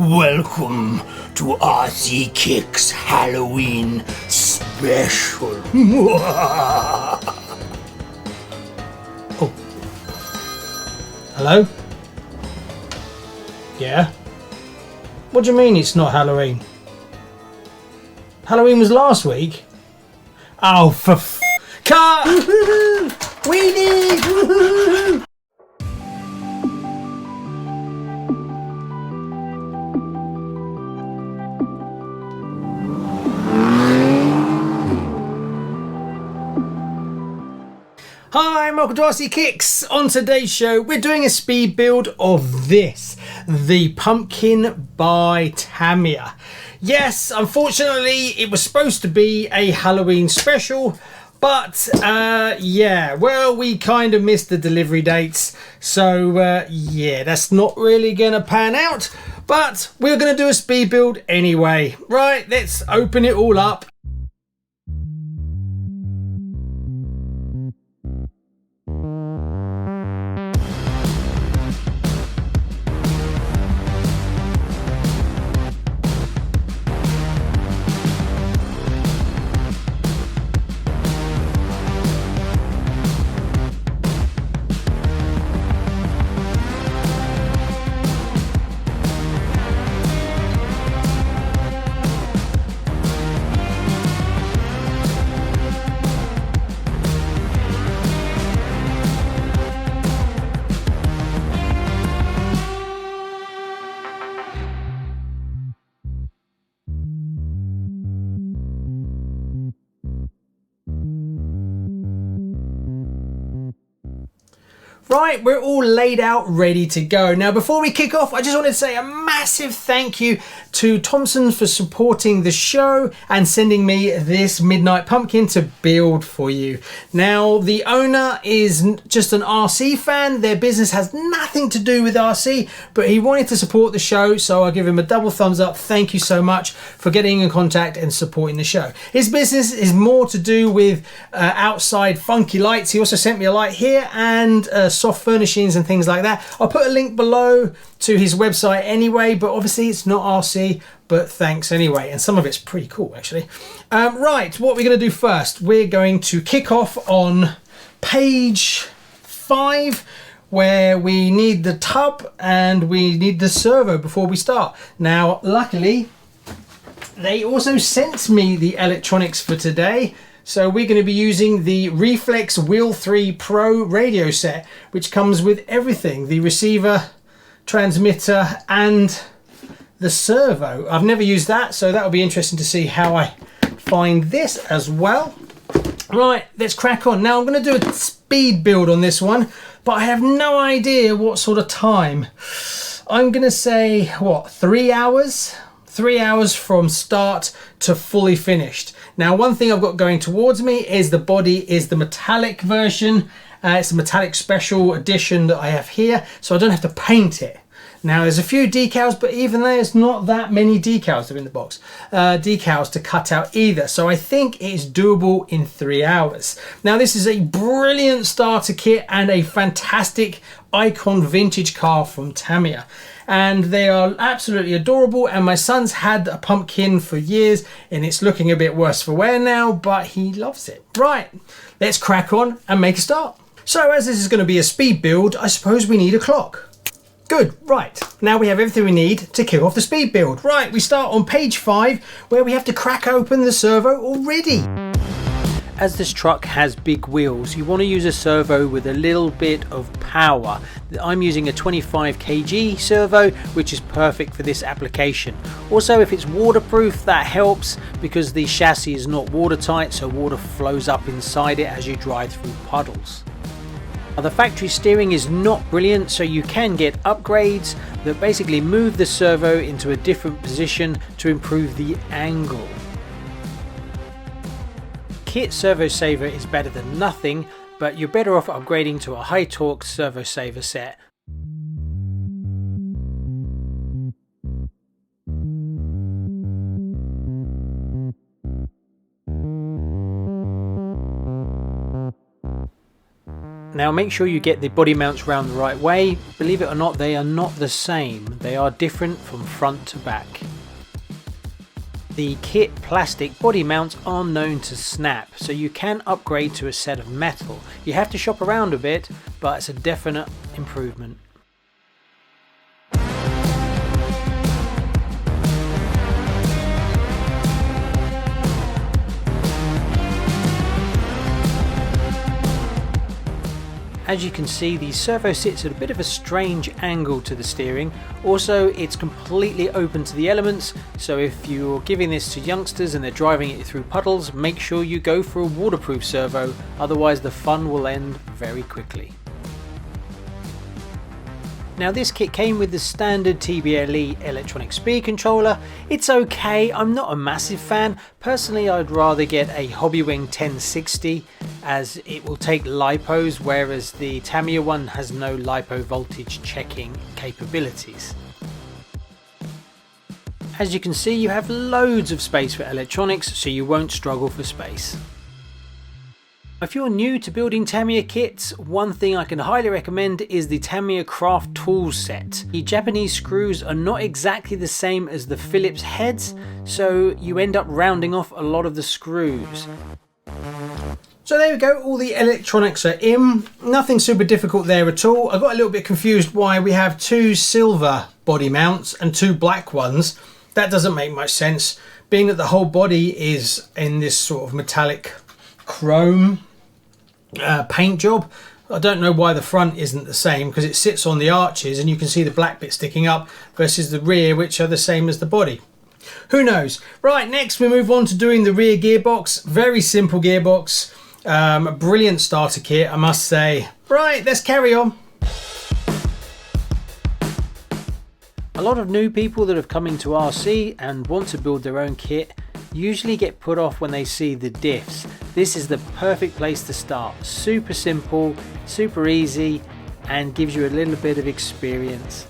Welcome to RCKicks Halloween Special. Oh. Hello? Yeah? What do you mean it's not Halloween? Halloween was last week? Oh, for cut! We did! Woohoo! Hi, and welcome to RCKicks. On today's show, we're doing a speed build of this, the Pumpkin by Tamiya. Yes, unfortunately, it was supposed to be a Halloween special, but yeah, well, we kind of missed the delivery dates, so yeah, that's not really going to pan out, but we're going to do a speed build anyway. Right, let's open it all up. Right, we're all laid out, ready to go. Now, before we kick off, I just wanted to say a massive thank you to Thompson for supporting the show and sending me this Midnight Pumpkin to build for you. Now, the owner is just an RC fan. Their business has nothing to do with RC, but he wanted to support the show, so I'll give him a double thumbs up. Thank you so much for getting in contact and supporting the show. His business is more to do with outside funky lights. He also sent me a light here and soft furnishings and things like that. I'll put a link below to his website anyway, but obviously it's not RC, but thanks anyway, and some of it's pretty cool actually. Right, what we're going to do first, we're going to kick off on page 5, where we need the tub and we need the servo before we start. Now, luckily, they also sent me the electronics for today. So we're going to be using the Reflex Wheel 3 Pro radio set, which comes with everything, the receiver, transmitter, and the servo. I've never used that, so that'll be interesting to see how I find this as well. Right, let's crack on. Now I'm going to do a speed build on this one, but I have no idea what sort of time. I'm going to say, what, 3 hours? 3 hours from start to fully finished. Now, one thing I've got going towards me is the body is the metallic version. It's a metallic special edition that I have here, so I don't have to paint it. Now, there's a few decals, but even there's not that many decals that are in the box. Decals to cut out either, so I think it's doable in 3 hours. Now, this is a brilliant starter kit and a fantastic icon vintage car from Tamiya. And they are absolutely adorable, and my son's had a pumpkin for years and it's looking a bit worse for wear now, but he loves it. Right, let's crack on and make a start. So as this is going to be a speed build, I suppose we need a clock. Good, right, now we have everything we need to kick off the speed build. Right, we start on page 5 where we have to crack open the servo already. As this truck has big wheels, you want to use a servo with a little bit of power. I'm using a 25 kg servo, which is perfect for this application. Also, if it's waterproof, that helps because the chassis is not watertight, so water flows up inside it as you drive through puddles. Now, the factory steering is not brilliant, so you can get upgrades that basically move the servo into a different position to improve the angle. Kit servo saver is better than nothing, but you're better off upgrading to a high torque servo saver set. Now make sure you get the body mounts round the right way. Believe it or not, they are not the same. They are different from front to back. The kit plastic body mounts are known to snap, so you can upgrade to a set of metal. You have to shop around a bit, but it's a definite improvement. As you can see, the servo sits at a bit of a strange angle to the steering. Also, it's completely open to the elements, so if you're giving this to youngsters and they're driving it through puddles, make sure you go for a waterproof servo, otherwise the fun will end very quickly. Now this kit came with the standard TBLE electronic speed controller. It's okay, I'm not a massive fan. Personally, I'd rather get a HobbyWing 1060 as it will take lipos, whereas the Tamiya one has no lipo voltage checking capabilities. As you can see, you have loads of space for electronics, so you won't struggle for space. If you're new to building Tamiya kits, one thing I can highly recommend is the Tamiya Craft Tools set. The Japanese screws are not exactly the same as the Phillips heads, so you end up rounding off a lot of the screws. So there we go, all the electronics are in, nothing super difficult there at all. I got a little bit confused why we have 2 silver body mounts and 2 black ones. That doesn't make much sense, being that the whole body is in this sort of metallic chrome paint job. I don't know why the front isn't the same, because it sits on the arches and you can see the black bit sticking up versus the rear, which are the same as the body. Who knows? Right, next we move on to doing the rear gearbox. Very simple gearbox, a brilliant starter kit, I must say. Right, let's carry on. A lot of new people that have come into RC and want to build their own kit usually get put off when they see the diffs. This is the perfect place to start. Super simple, super easy, and gives you a little bit of experience.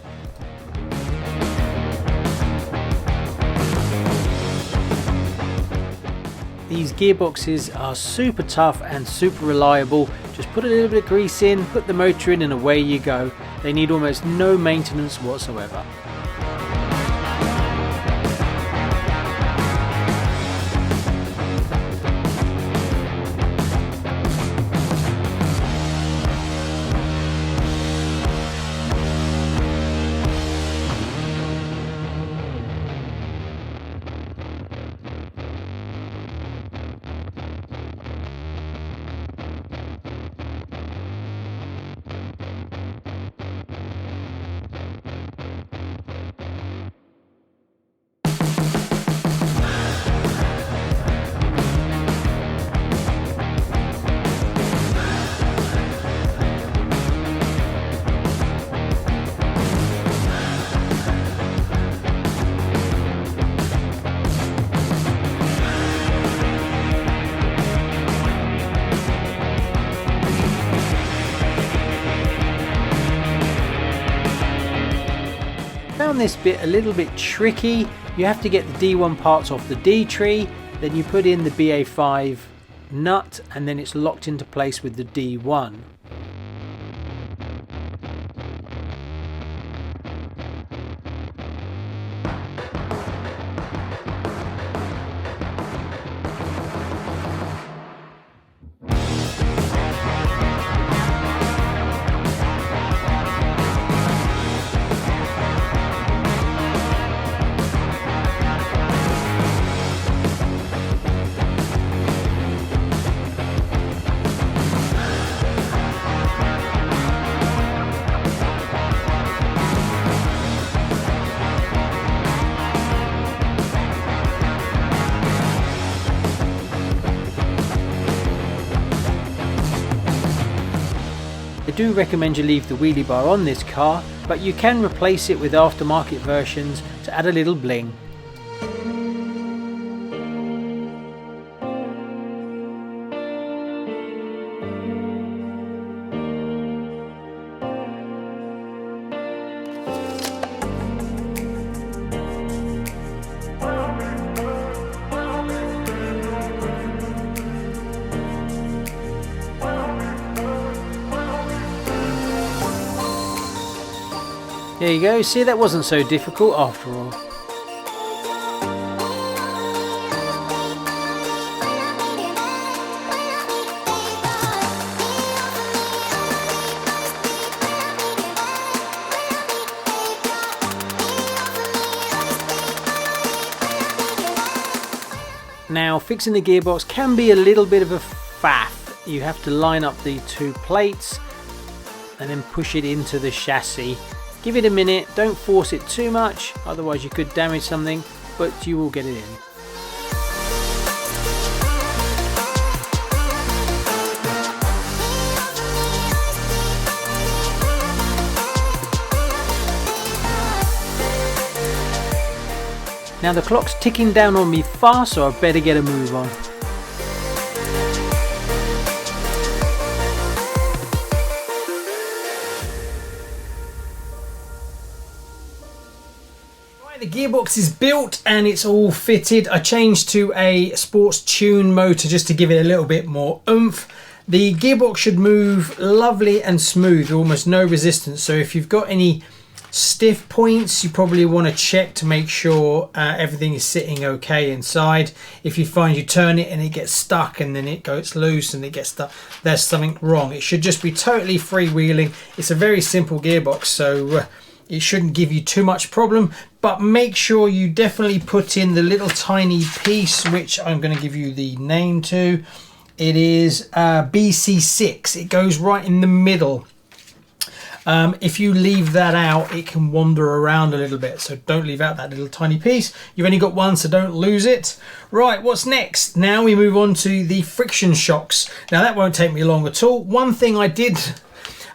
These gearboxes are super tough and super reliable. Just put a little bit of grease in, put the motor in, and away you go. They need almost no maintenance whatsoever. Found this bit a little bit tricky. You have to get the D1 parts off the D tree, then you put in the BA5 nut, and then it's locked into place with the D1. I do recommend you leave the wheelie bar on this car, but you can replace it with aftermarket versions to add a little bling. There you go, see, that wasn't so difficult after all. Now, fixing the gearbox can be a little bit of a faff. You have to line up the two plates and then push it into the chassis. Give it a minute, don't force it too much, otherwise you could damage something, but you will get it in. Now the clock's ticking down on me fast, so I better get a move on. Right, the gearbox is built and it's all fitted. I changed to a sports tune motor just to give it a little bit more oomph. The gearbox should move lovely and smooth, almost no resistance. So if you've got any stiff points, you probably want to check to make sure everything is sitting okay inside. If you find you turn it and it gets stuck and then it goes loose and it gets stuck, there's something wrong. It should just be totally freewheeling. It's a very simple gearbox, so it shouldn't give you too much problem, but make sure you definitely put in the little tiny piece, which I'm going to give you the name to. It is BC6. It goes right in the middle. If you leave that out, it can wander around a little bit, so don't leave out that little tiny piece. You've only got one, so don't lose it. Right, what's next? Now we move on to the friction shocks. Now that won't take me long at all. One thing I did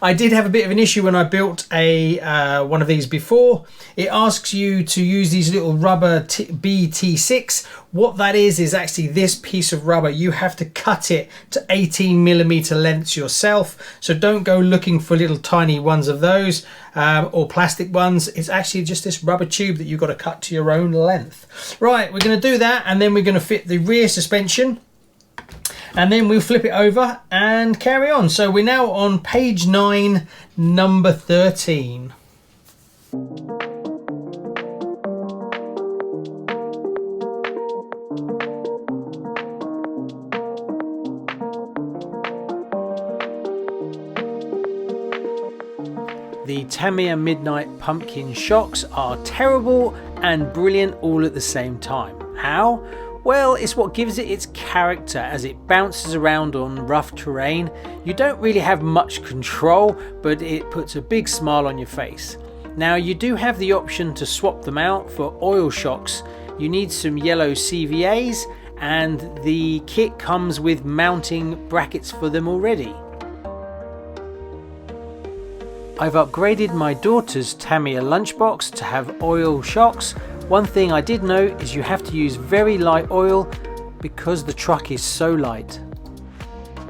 have a bit of an issue when I built a one of these before. It asks you to use these little rubber BT6. What that is actually this piece of rubber. You have to cut it to 18mm lengths yourself. So don't go looking for little tiny ones of those or plastic ones. It's actually just this rubber tube that you've got to cut to your own length. Right, we're going to do that, and then we're going to fit the rear suspension. And then we'll flip it over and carry on. So we're now on page 9, number 13. The Tamiya Midnight Pumpkin shocks are terrible and brilliant all at the same time. How? Well, it's what gives it its character as it bounces around on rough terrain. You don't really have much control, but it puts a big smile on your face. Now, you do have the option to swap them out for oil shocks. You need some yellow CVAs, and the kit comes with mounting brackets for them already. I've upgraded my daughter's Tamiya lunchbox to have oil shocks. One thing I did note is you have to use very light oil because the truck is so light.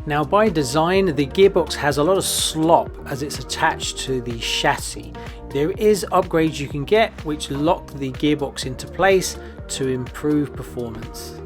Now, by design, the gearbox has a lot of slop as it's attached to the chassis. There is upgrades you can get which lock the gearbox into place to improve performance.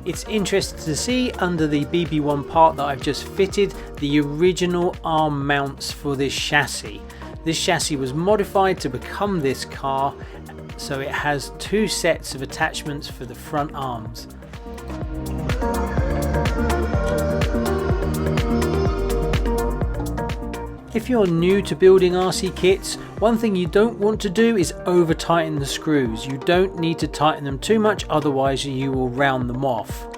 It's interesting to see under the BB1 part that I've just fitted the original arm mounts for this chassis. This chassis was modified to become this car, so it has two sets of attachments for the front arms. If you're new to building RC kits, one thing you don't want to do is over tighten the screws. You don't need to tighten them too much, otherwise you will round them off.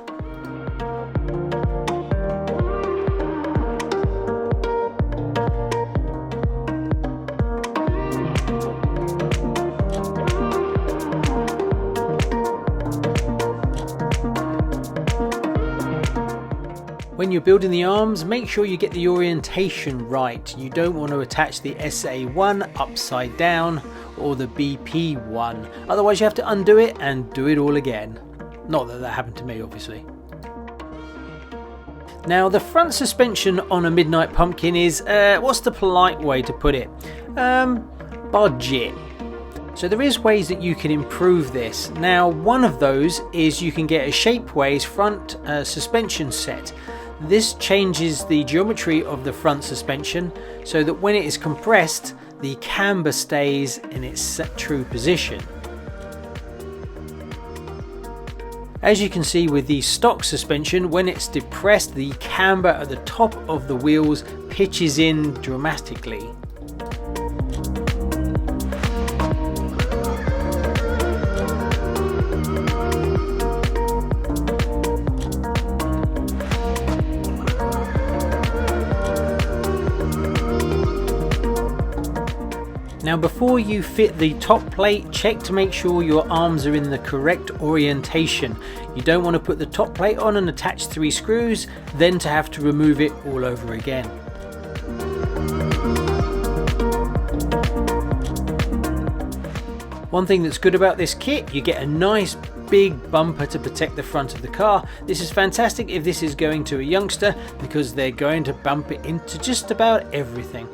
When you're building the arms, make sure you get the orientation right. You don't want to attach the SA1 upside down or the BP1. Otherwise you have to undo it and do it all again. Not that that happened to me, obviously. Now the front suspension on a Midnight Pumpkin is, what's the polite way to put it? Budget. So there is ways that you can improve this. Now one of those is you can get a Shapeways front suspension set. This changes the geometry of the front suspension so that when it is compressed, the camber stays in its true position. As you can see with the stock suspension, when it's depressed, the camber at the top of the wheels pitches in dramatically. Now before you fit the top plate, check to make sure your arms are in the correct orientation. You don't want to put the top plate on and attach 3 screws, then to have to remove it all over again. One thing that's good about this kit, you get a nice big bumper to protect the front of the car. This is fantastic if this is going to a youngster because they're going to bump it into just about everything.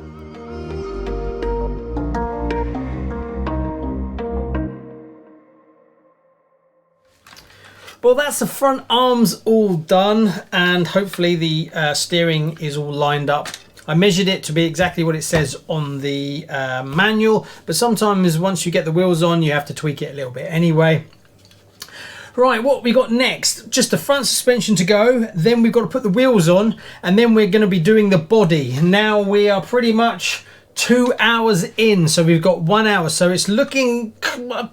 Well, that's the front arms all done, and hopefully the steering is all lined up. I measured it to be exactly what it says on the manual, but sometimes once you get the wheels on, you have to tweak it a little bit anyway. Right, what we got next? Just the front suspension to go, then we've got to put the wheels on, and then we're going to be doing the body. Now we are pretty much 2 hours in, so we've got 1 hour, so it's looking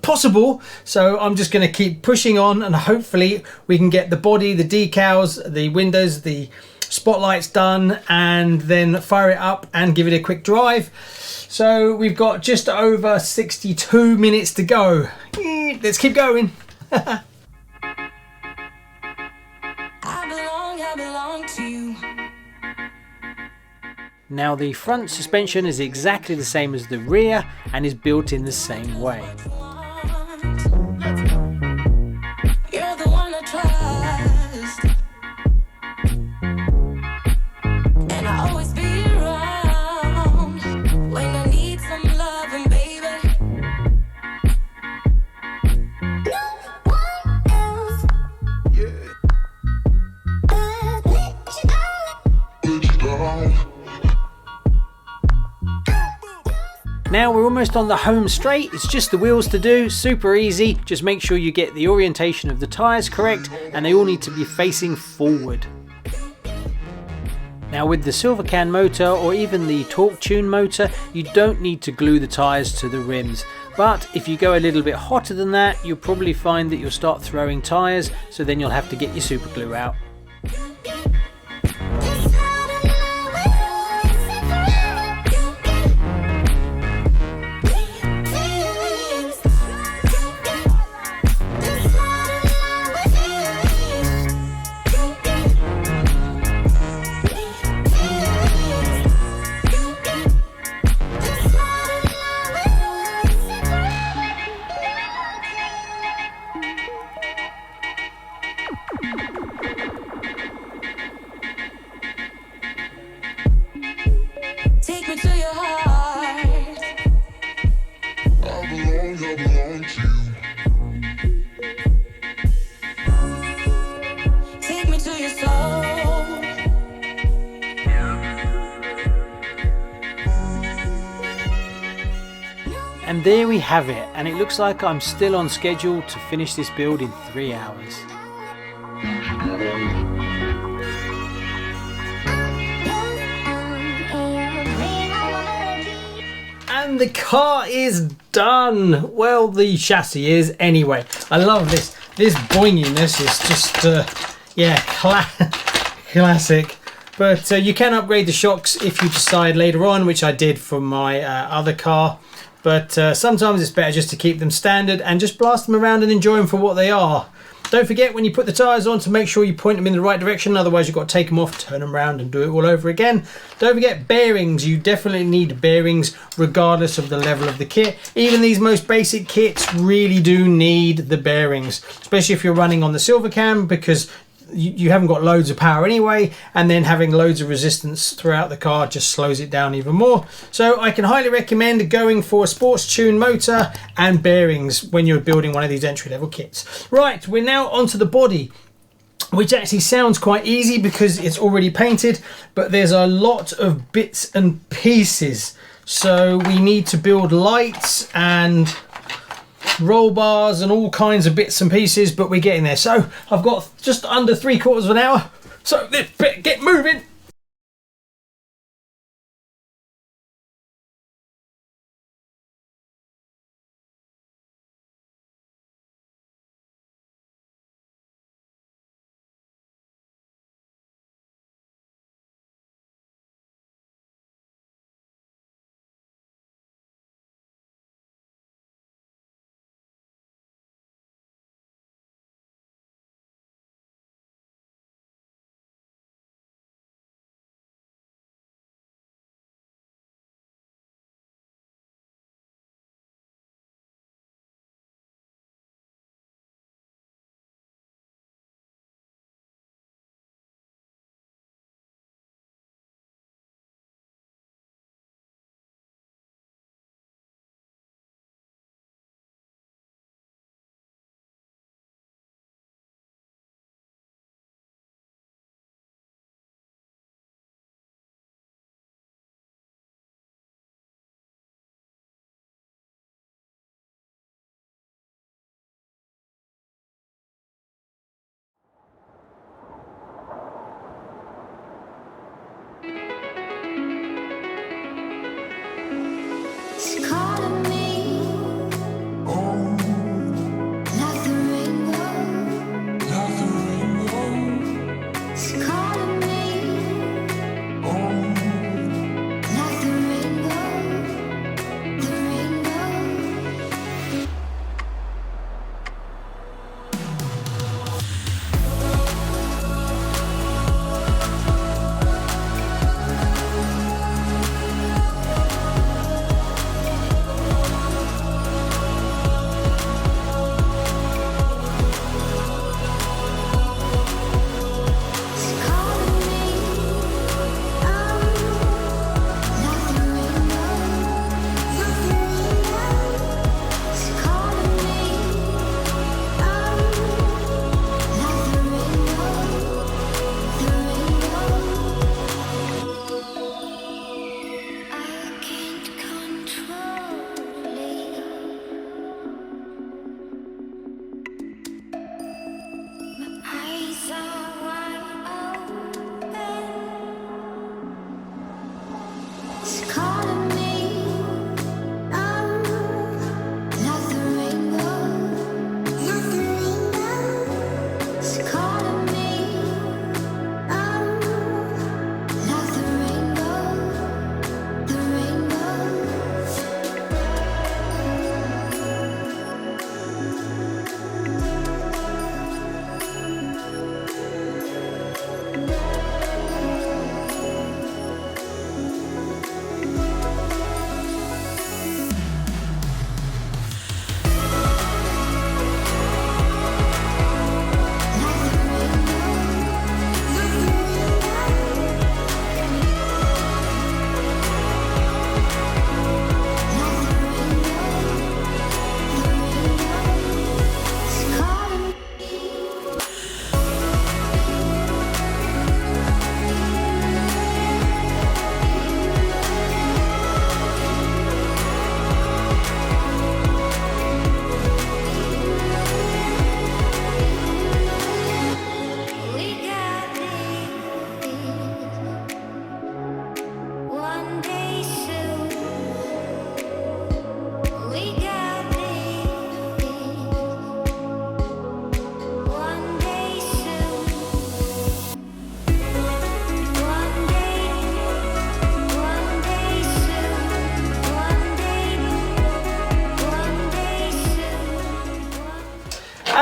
possible. So I'm just going to keep pushing on, and hopefully we can get the body, the decals, the windows, the spotlights done, and then fire it up and give it a quick drive. So we've got just over 62 minutes to go. Let's keep going. I belong to you. Now the front suspension is exactly the same as the rear and is built in the same way. You're the one I trust, and I always be around when I need some loving, baby. No one else. Now we're almost on the home straight, it's just the wheels to do, super easy. Just make sure you get the orientation of the tyres correct, and they all need to be facing forward. Now with the Silvercan motor or even the Torque Tune motor, you don't need to glue the tyres to the rims. But if you go a little bit hotter than that, you'll probably find that you'll start throwing tyres, so then you'll have to get your super glue out. Take me to your heart. I belong to you. Take me to your soul. And there we have it, and it looks like I'm still on schedule to finish this build in 3 hours. And the car is done. Well, the chassis is anyway. I love this. This boinginess is just, yeah, classic. But you can upgrade the shocks if you decide later on, which I did for my other car. But sometimes it's better just to keep them standard and just blast them around and enjoy them for what they are. Don't forget when you put the tyres on to make sure you point them in the right direction, otherwise you've got to take them off, turn them around and do it all over again. Don't forget bearings. You definitely need bearings regardless of the level of the kit. Even these most basic kits really do need the bearings, especially if you're running on the Silvercan, because you haven't got loads of power anyway, and then having loads of resistance throughout the car just slows it down even more. So I can highly recommend going for a sports tune motor and bearings when you're building one of these entry-level kits. Right, we're now onto the body, which actually sounds quite easy because it's already painted, but there's a lot of bits and pieces. So we need to build lights and roll bars and all kinds of bits and pieces, but we're getting there. So I've got just under 3/4 of an hour, so let's get moving.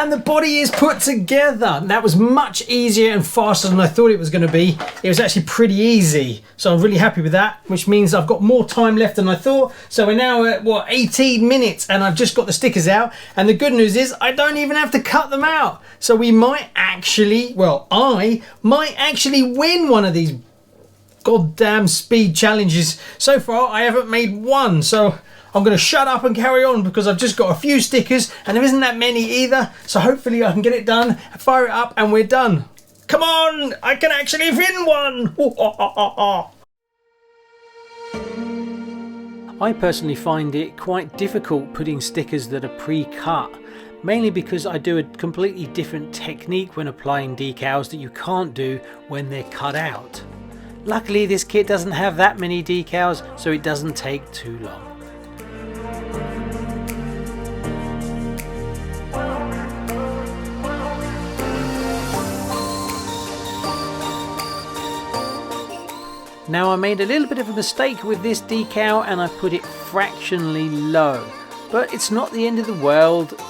and the body is put together. That was much easier and faster than I thought it was going to be. It was actually pretty easy, so I'm really happy with that, which means I've got more time left than I thought. So we're now at what, 18 minutes, and I've just got the stickers out, and the good news is I don't even have to cut them out. So we might actually, well, I might actually win one of these goddamn speed challenges. So far I haven't made one, so I'm going to shut up and carry on because I've just got a few stickers and there isn't that many either. So hopefully I can get it done, fire it up, and we're done. Come on, I can actually win one. I personally find it quite difficult putting stickers that are pre-cut, mainly because I do a completely different technique when applying decals that you can't do when they're cut out. Luckily this kit doesn't have that many decals, so it doesn't take too long. Now I made a little bit of a mistake with this decal and I put it fractionally low, but it's not the end of the world.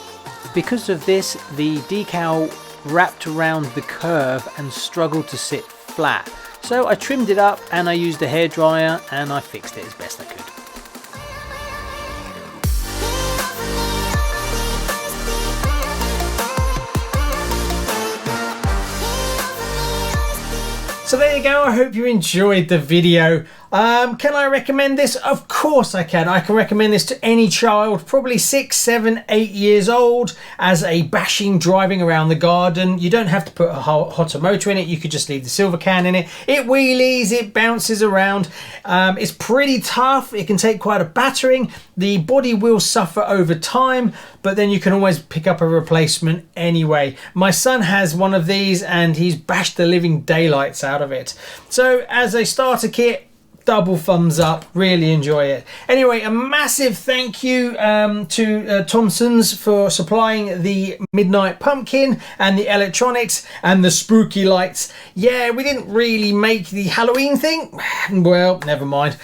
Because of this, the decal wrapped around the curve and struggled to sit flat. So I trimmed it up and I used a hairdryer and I fixed it as best I could. So there you go, I hope you enjoyed the video. Can I recommend this? Of course I can. I can recommend this to any child, probably 6, 7, 8 years old, as a bashing driving around the garden. You don't have to put a hotter motor in it. You could just leave the silver can in it. It wheelies, it bounces around. It's pretty tough. It can take quite a battering. The body will suffer over time, but then you can always pick up a replacement anyway. My son has one of these and he's bashed the living daylights out of it. So as a starter kit, double thumbs up, really enjoy it. Anyway, a massive thank you to Thompson's for supplying the Midnight Pumpkin and the electronics and the spooky lights. Yeah, we didn't really make the Halloween thing. Well, never mind.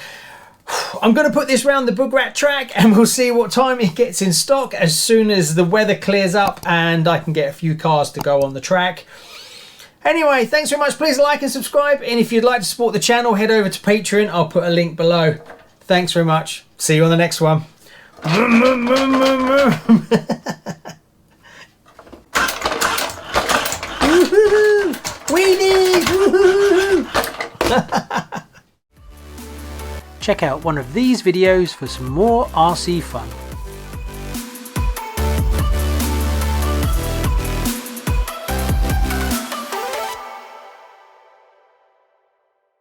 I'm going to put this round the BGRAT track and we'll see what time it gets in stock as soon as the weather clears up and I can get a few cars to go on the track. Anyway, thanks very much. Please like and subscribe. And if you'd like to support the channel, head over to Patreon. I'll put a link below. Thanks very much. See you on the next one. Woohoo! Weenie! Woohoo! Check out one of these videos for some more RC fun.